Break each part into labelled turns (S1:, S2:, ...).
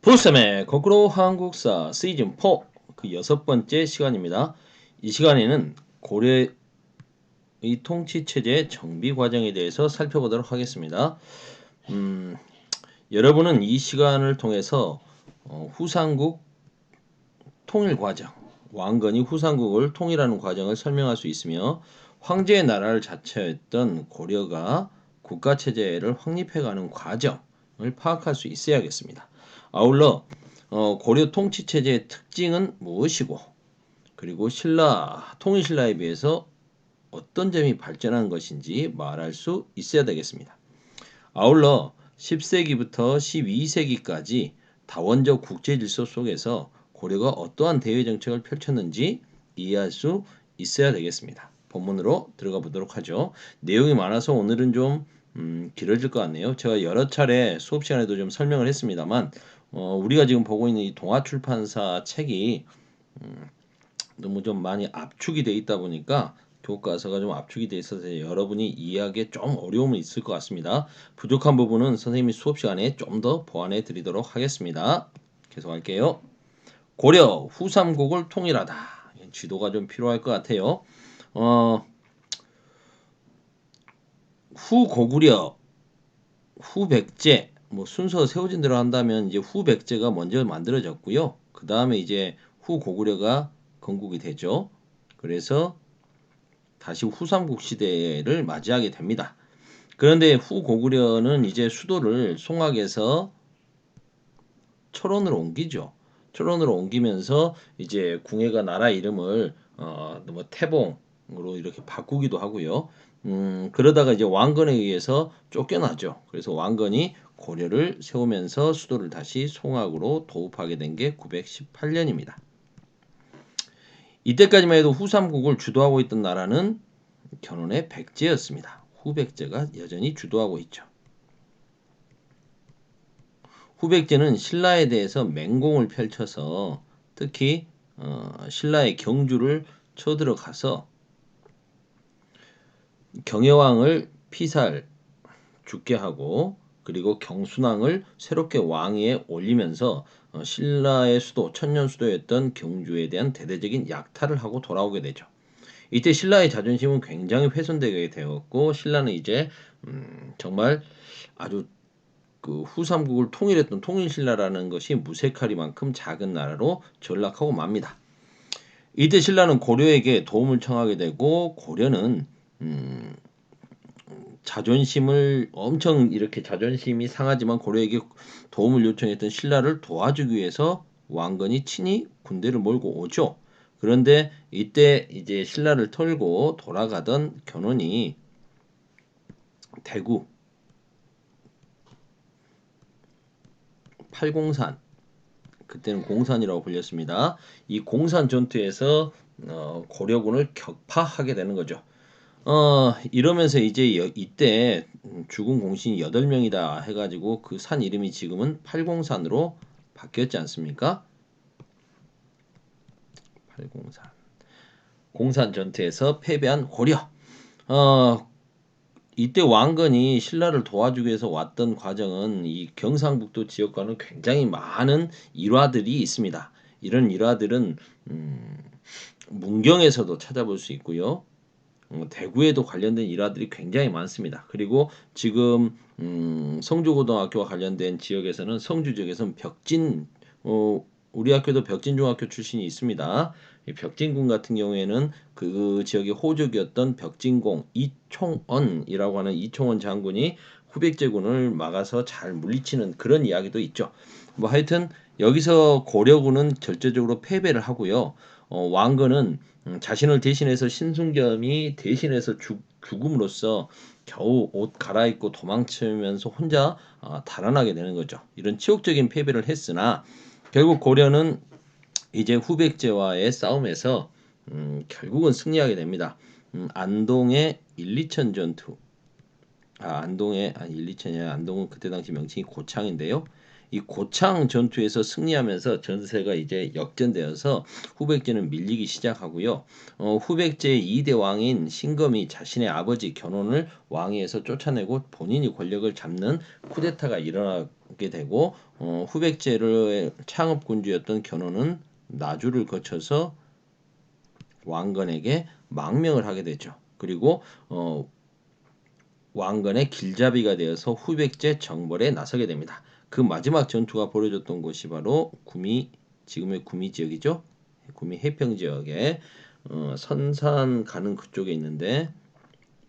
S1: 보쌤의 거꾸로 한국사 시즌 4 그 6번째 시간입니다. 이 시간에는 고려의 통치체제 정비 과정에 대해서 살펴보도록 하겠습니다. 여러분은 이 시간을 통해서 후삼국 통일 과정, 왕건이 후삼국을 통일하는 과정을 설명할 수 있으며 황제의 나라를 자처했던 고려가 국가체제를 확립해가는 과정을 파악할 수 있어야겠습니다. 아울러 고려 통치체제의 특징은 무엇이고 그리고 통일신라에 비해서 어떤 점이 발전한 것인지 말할 수 있어야 되겠습니다. 아울러 10세기부터 12세기까지 다원적 국제질서 속에서 고려가 어떠한 대외정책을 펼쳤는지 이해할 수 있어야 되겠습니다. 본문으로 들어가 보도록 하죠. 내용이 많아서 오늘은 좀 길어질 것 같네요. 제가 여러 차례 수업 시간에도 좀 설명을 했습니다만 우리가 지금 보고 있는 이 동아출판사 책이 너무 좀 많이 압축이 돼 있다 보니까 교과서가 좀 압축이 돼 있어서 여러분이 이해하기에 좀 어려움이 있을 것 같습니다. 부족한 부분은 선생님이 수업 시간에 좀 더 보완해 드리도록 하겠습니다. 계속할게요. 고려 후삼국을 통일하다. 지도가 좀 필요할 것 같아요. 후고구려, 후백제, 뭐 순서 세워진 대로 한다면 이제 후백제가 먼저 만들어졌고요. 그 다음에 이제 후고구려가 건국이 되죠. 그래서 다시 후삼국 시대를 맞이하게 됩니다. 그런데 후고구려는 이제 수도를 송악에서 철원으로 옮기죠. 철원으로 옮기면서 이제 궁예가 나라 이름을 뭐 태봉으로 이렇게 바꾸기도 하고요. 그러다가 이제 왕건에 의해서 쫓겨나죠. 그래서 왕건이 고려를 세우면서 수도를 다시 송악으로 도읍하게 된 게 918년입니다. 이때까지만 해도 후삼국을 주도하고 있던 나라는 견훤의 백제였습니다. 후백제가 여전히 주도하고 있죠. 후백제는 신라에 대해서 맹공을 펼쳐서 특히 신라의 경주를 쳐들어가서 경혜왕을 피살 죽게 하고 그리고 경순왕을 새롭게 왕위에 올리면서 신라의 수도 천년 수도였던 경주에 대한 대대적인 약탈을 하고 돌아오게 되죠. 이때 신라의 자존심은 굉장히 훼손되게 되었고 신라는 이제 정말 아주 그 후삼국을 통일했던 통일신라라는 것이 무색하리만큼 작은 나라로 전락하고 맙니다. 이때 신라는 고려에게 도움을 청하게 되고 고려는 자존심을 엄청 이렇게 자존심이 상하지만 고려에게 도움을 요청했던 신라를 도와주기 위해서 왕건이 친히 군대를 몰고 오죠. 그런데 이때 이제 신라를 털고 돌아가던 견훤이 대구 팔공산 그때는 공산이라고 불렸습니다. 이 공산 전투에서 고려군을 격파하게 되는 거죠. 이러면서 이제 이때 죽은 공신이 8명이다 해가지고 그 산 이름이 지금은 팔공산으로 바뀌었지 않습니까? 팔공산. 공산 전투에서 패배한 고려. 이때 왕건이 신라를 도와주기 위해서 왔던 과정은 이 경상북도 지역과는 굉장히 많은 일화들이 있습니다. 이런 일화들은 문경에서도 찾아볼 수 있고요. 대구에도 관련된 일화들이 굉장히 많습니다. 그리고 지금 성주고등학교와 관련된 지역에서는 성주 지역에서는 우리 학교도 벽진중학교 출신이 있습니다. 벽진군 같은 경우에는 그 지역의 호족이었던 벽진공 이총언이라고 하는 이총원 장군이 후백제군을 막아서 잘 물리치는 그런 이야기도 있죠. 뭐 하여튼 여기서 고려군은 절대적으로 패배를 하고요. 왕건은 자신을 대신해서 신순겸이 대신해서 죽음으로써 겨우 옷 갈아입고 도망치면서 혼자 달아나게 되는 거죠. 이런 치욕적인 패배를 했으나 결국 고려는 이제 후백제와의 싸움에서 결국은 승리하게 됩니다. 안동의 1, 2천 전투. 안동의 1, 2천이 아니라 안동은 그때 당시 명칭이 고창인데요. 이 고창 전투에서 승리하면서 전세가 이제 역전되어서 후백제는 밀리기 시작하고요. 후백제의 2대 왕인 신검이 자신의 아버지 견훤을 왕위에서 쫓아내고 본인이 권력을 잡는 쿠데타가 일어나게 되고 후백제의 창업군주였던 견훤은 나주를 거쳐서 왕건에게 망명을 하게 되죠. 그리고 왕건의 길잡이가 되어서 후백제 정벌에 나서게 됩니다. 그 마지막 전투가 벌어졌던 곳이 바로 구미, 지금의 구미 지역이죠. 구미 해평 지역에 선산 가는 그쪽에 있는데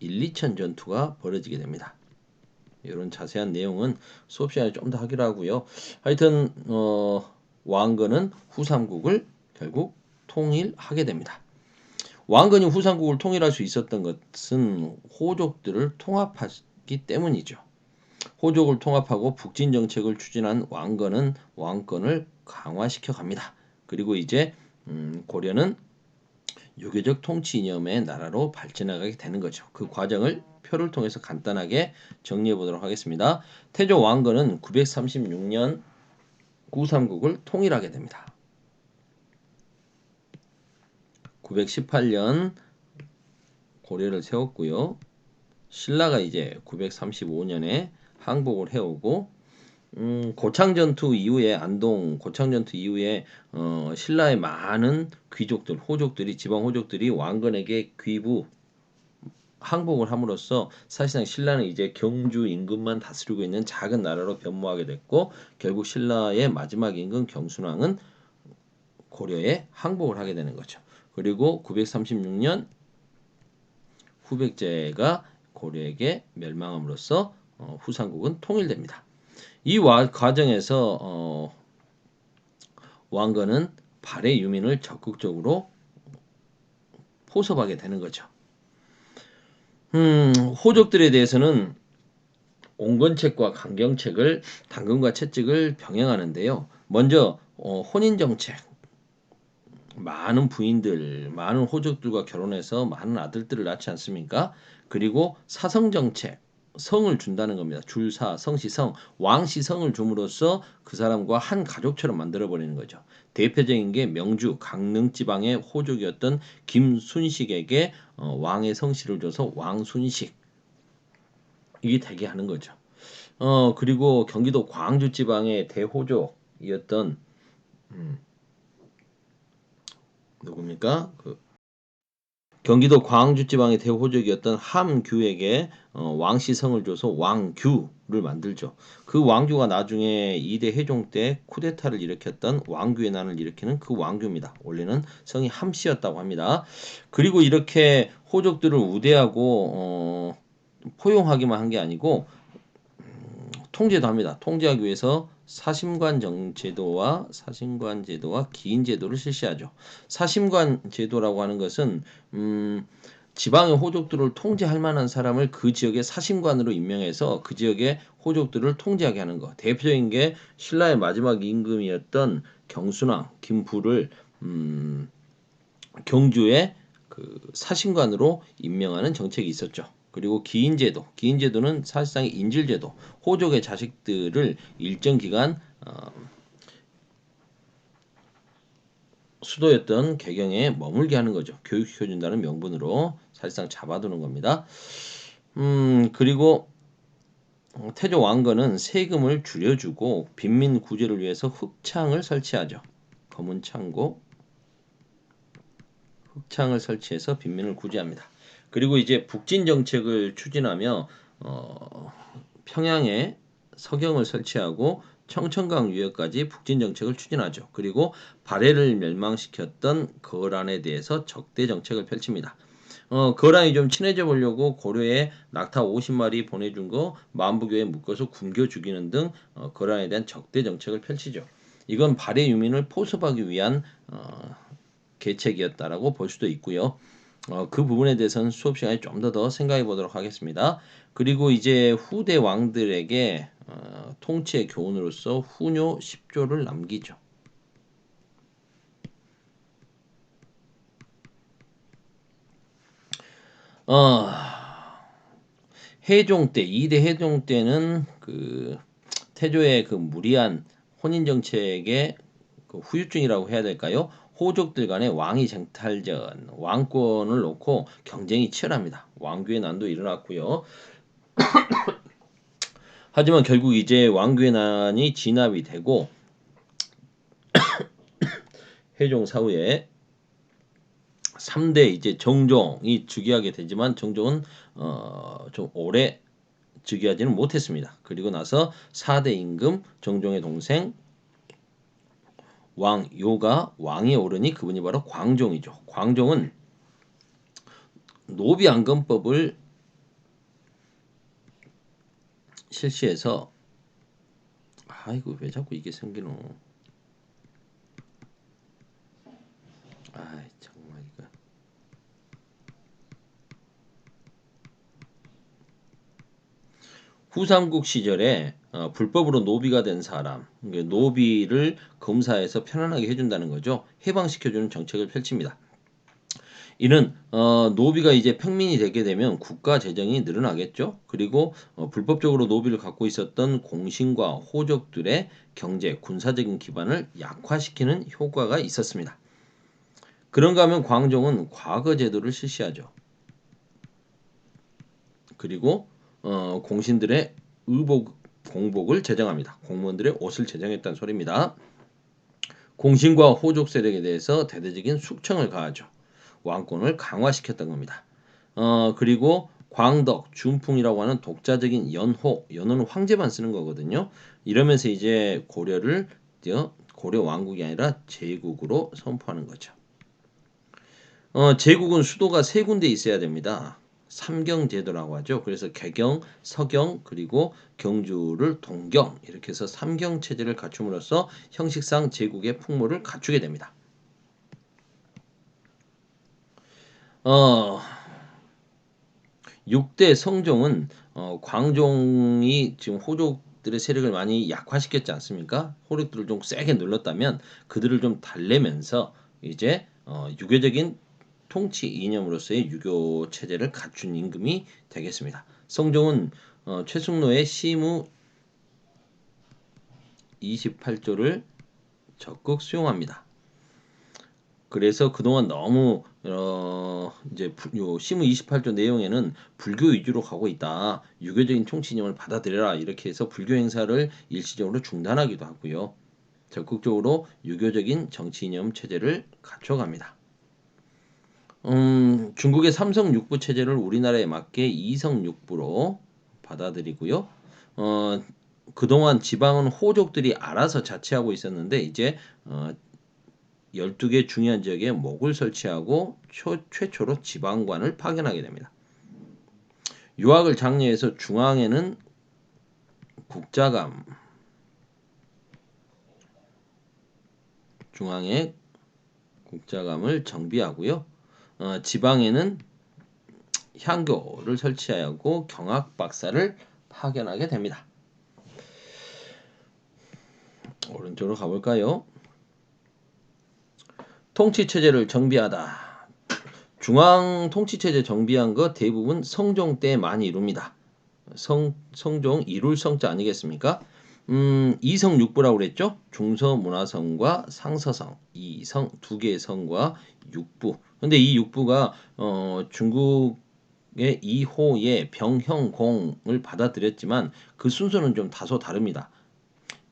S1: 1, 2천 전투가 벌어지게 됩니다. 이런 자세한 내용은 수업 시간에 좀 더 하기로 하고요. 하여튼 왕건은 후삼국을 결국 통일하게 됩니다. 왕건이 후삼국을 통일할 수 있었던 것은 호족들을 통합하기 때문이죠. 호족을 통합하고 북진 정책을 추진한 왕건은 왕권을 강화시켜 갑니다. 그리고 이제 고려는 유교적 통치 이념의 나라로 발전하게 되는 거죠. 그 과정을 표를 통해서 간단하게 정리해 보도록 하겠습니다. 태조 왕건은 936년 후삼국을 통일하게 됩니다. 918년 고려를 세웠고요. 신라가 이제 935년에 항복을 해오고 고창전투 이후에 안동 고창전투 이후에 신라의 많은 귀족들 호족들이 지방 호족들이 왕건에게 귀부 항복을 함으로써 사실상 신라는 이제 경주 인근만 다스리고 있는 작은 나라로 변모하게 됐고 결국 신라의 마지막 임금 경순왕은 고려에 항복을 하게 되는 거죠. 그리고 936년 후백제가 고려에게 멸망함으로써 후삼국은 통일됩니다. 이 과정에서 왕건은 발해 유민을 적극적으로 포섭하게 되는 거죠. 호족들에 대해서는 온건책과 강경책을 당근과 채찍을 병행하는데요. 먼저 혼인 정책, 많은 부인들, 많은 호족들과 결혼해서 많은 아들들을 낳지 않습니까? 그리고 사성 정책, 성을 준다는 겁니다. 줄사, 성시성, 왕시성을 줌으로써 그 사람과 한 가족처럼 만들어 버리는 거죠. 대표적인 게 명주, 강릉 지방의 호족이었던 김순식에게 왕의 성씨를 줘서 왕순식 이게 되게 하는 거죠. 그리고 경기도 광주 지방의 대호족이었던 누굽니까? 경기도 광주 지방의 대호족이었던 함규에게 왕시성을 줘서 왕규를 만들죠. 그 왕규가 나중에 2대 해종 때 쿠데타를 일으켰던 왕규의 난을 일으키는 그 왕규입니다. 원래는 성이 함씨였다고 합니다. 그리고 이렇게 호족들을 우대하고 포용하기만 한 게 아니고 통제도 합니다. 통제하기 위해서 사심관 제도와 기인 제도를 실시하죠. 사심관 제도라고 하는 것은 지방의 호족들을 통제할 만한 사람을 그 지역의 사심관으로 임명해서 그 지역의 호족들을 통제하게 하는 것. 대표적인 게 신라의 마지막 임금이었던 경순왕 김부를 경주의 그 사심관으로 임명하는 정책이 있었죠. 그리고 기인제도는 사실상 인질제도, 호족의 자식들을 일정 기간 수도였던 개경에 머물게 하는 거죠. 교육시켜준다는 명분으로 사실상 잡아두는 겁니다. 그리고 태조 왕건은 세금을 줄여주고 빈민 구제를 위해서 흑창을 설치하죠. 검은 창고, 흑창을 설치해서 빈민을 구제합니다. 그리고 이제 북진 정책을 추진하며 평양에 서경을 설치하고 청천강 유역까지 북진 정책을 추진하죠. 그리고 발해를 멸망시켰던 거란에 대해서 적대 정책을 펼칩니다. 거란이 좀 친해져 보려고 고려에 낙타 50마리 보내준 거 만부교에 묶어서 굶겨 죽이는 등 거란에 대한 적대 정책을 펼치죠. 이건 발해 유민을 포섭하기 위한 계책이었다라고 볼 수도 있고요. 그 부분에 대해서는 수업 시간에 좀 더 생각해 보도록 하겠습니다. 그리고 이제 후대 왕들에게 통치의 교훈으로서 후뇨 10조를 남기죠. 해종 때 2대 해종 때는 그 태조의 그 무리한 혼인 정책의 그 후유증이라고 해야 될까요? 호족들 간의 왕위 쟁탈전, 왕권을 놓고 경쟁이 치열합니다. 왕규의 난도 일어났고요. 하지만 결국 이제 왕규의 난이 진압이 되고 회종 사후에 3대 이제 정종이 즉위하게 되지만 정종은 좀 오래 즉위하지는 못했습니다. 그리고 나서 4대 임금 정종의 동생 왕요가 왕에 오르니 그분이 바로 광종이죠. 광종은 노비안건법을 실시해서 아이고 왜 자꾸 이게 생기노? 아 정말 이거 후삼국 시절에 불법으로 노비가 된 사람, 노비를 검사해서 편안하게 해준다는 거죠. 해방시켜주는 정책을 펼칩니다. 이는 노비가 이제 평민이 되게 되면 국가 재정이 늘어나겠죠. 그리고 불법적으로 노비를 갖고 있었던 공신과 호족들의 경제, 군사적인 기반을 약화시키는 효과가 있었습니다. 그런가 하면 광종은 과거 제도를 실시하죠. 그리고 공신들의 의복, 공복을 제정합니다. 공무원들의 옷을 제정했다는 소리입니다. 공신과 호족 세력에 대해서 대대적인 숙청을 가하죠. 왕권을 강화시켰던 겁니다. 그리고 광덕, 준풍이라고 하는 독자적인 연호, 연호는 황제만 쓰는 거거든요. 이러면서 이제 고려를 고려 왕국이 아니라 제국으로 선포하는 거죠. 제국은 수도가 세 군데 있어야 됩니다. 삼경제도라고 하죠. 그래서 개경, 서경, 그리고 경주를 동경 이렇게 해서 삼경 체제를 갖춤으로써 형식상 제국의 풍모를 갖추게 됩니다. 6대 성종은 광종이 지금 호족들의 세력을 많이 약화시켰지 않습니까? 호족들을 좀 세게 눌렀다면 그들을 좀 달래면서 이제 유교적인 통치 이념으로서의 유교 체제를 갖춘 임금이 되겠습니다. 성종은 최승로의 시무 28조를 적극 수용합니다. 그래서 그동안 너무 이제 요 시무 28조 내용에는 불교 위주로 가고 있다. 유교적인 통치 이념을 받아들여라. 이렇게 해서 불교 행사를 일시적으로 중단하기도 하고요. 적극적으로 유교적인 정치 이념 체제를 갖춰갑니다. 중국의 삼성육부 체제를 우리나라에 맞게 이성육부로 받아들이고요. 그동안 지방은 호족들이 알아서 자치하고 있었는데 이제 12개 중요한 지역에 목을 설치하고 최초로 지방관을 파견하게 됩니다. 유학을 장려해서 중앙에는 국자감, 중앙에 국자감을 정비하고요. 지방에는 향교를 설치하고 경학 박사를 파견하게 됩니다. 오른쪽으로 가볼까요? 통치체제를 정비하다. 중앙 통치체제 정비한 거 대부분 성종 때 많이 이룹니다. 성종 이룰 성자 아니겠습니까? 이성육부라고 그랬죠? 중서문화성과 상서성, 이성 두 개의 성과 육부. 근데 이 육부가 중국의 이호의 병형공을 받아들였지만 그 순서는 좀 다소 다릅니다.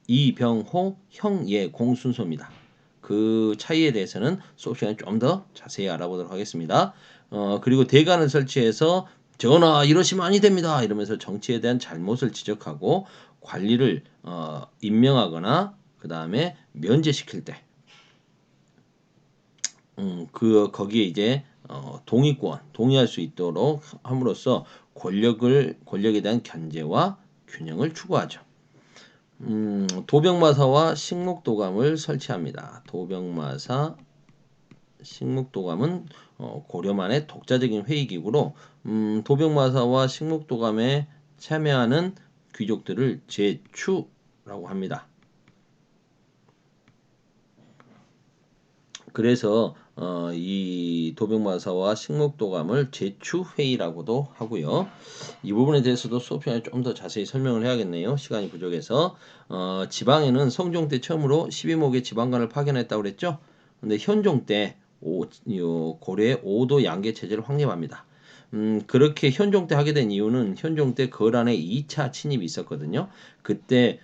S1: 이병호 형예공 순서입니다. 그 차이에 대해서는 수업 시간에 좀 더 자세히 알아보도록 하겠습니다. 그리고 대관을 설치해서 전하 이러시면 아니 됩니다. 이러면서 정치에 대한 잘못을 지적하고 관리를 임명하거나 그 다음에 면제시킬 때, 거기에 이제 동의할 수 있도록 함으로써 권력에 대한 견제와 균형을 추구하죠. 도병마사와 식목도감을 설치합니다. 도병마사, 식목도감은 고려만의 독자적인 회의기구로 도병마사와 식목도감에 참여하는 귀족들을 제추라고 합니다. 그래서 이 도병마사와 식목도감을 제추회의라고도 하고요. 이 부분에 대해서도 수업 시간에 좀 더 자세히 설명을 해야겠네요. 시간이 부족해서. 지방에는 성종 때 처음으로 12목의 지방관을 파견했다고 그랬죠. 근데 현종 때 고려의 5도 양계 체제를 확립합니다. 그렇게 현종 때 하게 된 이유는 현종 때 거란의 2차 침입이 있었거든요. 그때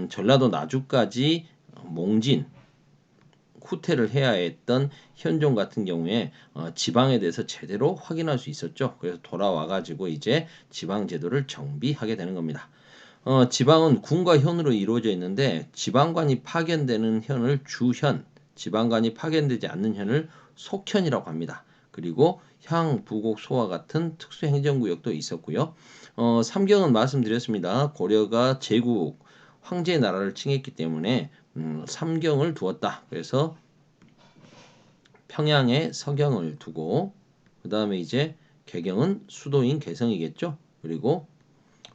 S1: 전라도 나주까지 몽진 후퇴를 해야 했던 현종 같은 경우에 지방에 대해서 제대로 확인할 수 있었죠. 그래서 돌아와 가지고 이제 지방 제도를 정비하게 되는 겁니다. 지방은 군과 현으로 이루어져 있는데 지방관이 파견되는 현을 주현, 지방관이 파견되지 않는 현을 속현이라고 합니다. 그리고 향, 부곡, 소와 같은 특수 행정구역도 있었고요. 삼경은 말씀드렸습니다. 고려가 제국 황제의 나라를 칭했기 때문에 삼경을 두었다. 그래서 평양에 서경을 두고 그 다음에 이제 개경은 수도인 개성이겠죠. 그리고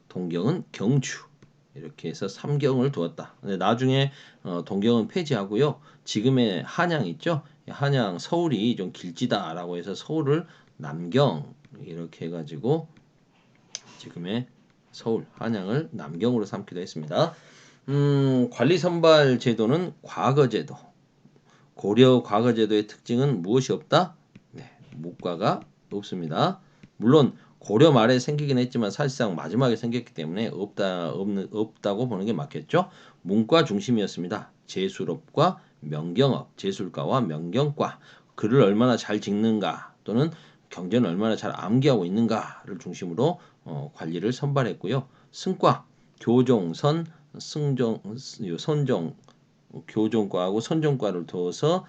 S1: 동경은 경주 이렇게 해서 삼경을 두었다. 근데 나중에 동경은 폐지하고요. 지금의 한양 있죠. 한양 서울이 좀 길지다라고 해서 서울을 남경 이렇게 해가지고 지금의 서울 한양을 남경으로 삼기도 했습니다. 관리 선발 제도는 과거 제도. 고려 과거 제도의 특징은 무엇이 없다? 네, 문과가 없습니다. 물론 고려 말에 생기긴 했지만 사실상 마지막에 생겼기 때문에 없다고 보는 게 맞겠죠. 문과 중심이었습니다. 제술업과 명경업, 제술과와 명경과 글을 얼마나 잘 읽는가 또는 경제는 얼마나 잘 암기하고 있는가를 중심으로 관리를 선발했고요. 승과 교종, 승종, 선종, 교종과하고 선종과를 둬서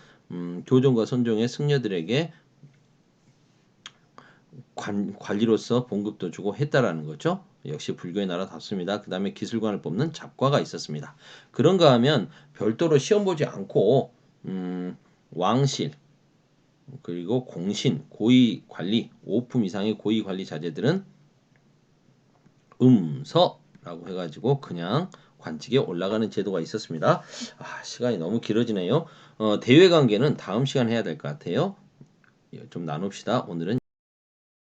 S1: 교종과 선종의 승려들에게 관리로서 봉급도 주고 했다라는 거죠. 역시 불교의 나라답습니다. 그 다음에 기술관을 뽑는 잡과가 있었습니다. 그런가 하면 별도로 시험 보지 않고 왕실 그리고 공신, 고위관리, 5품 이상의 고위관리 자제들은 음서라고 해가지고 그냥 관직에 올라가는 제도가 있었습니다. 시간이 너무 길어지네요. 대외관계는 다음 시간 해야 될 것 같아요. 좀 나눕시다. 오늘은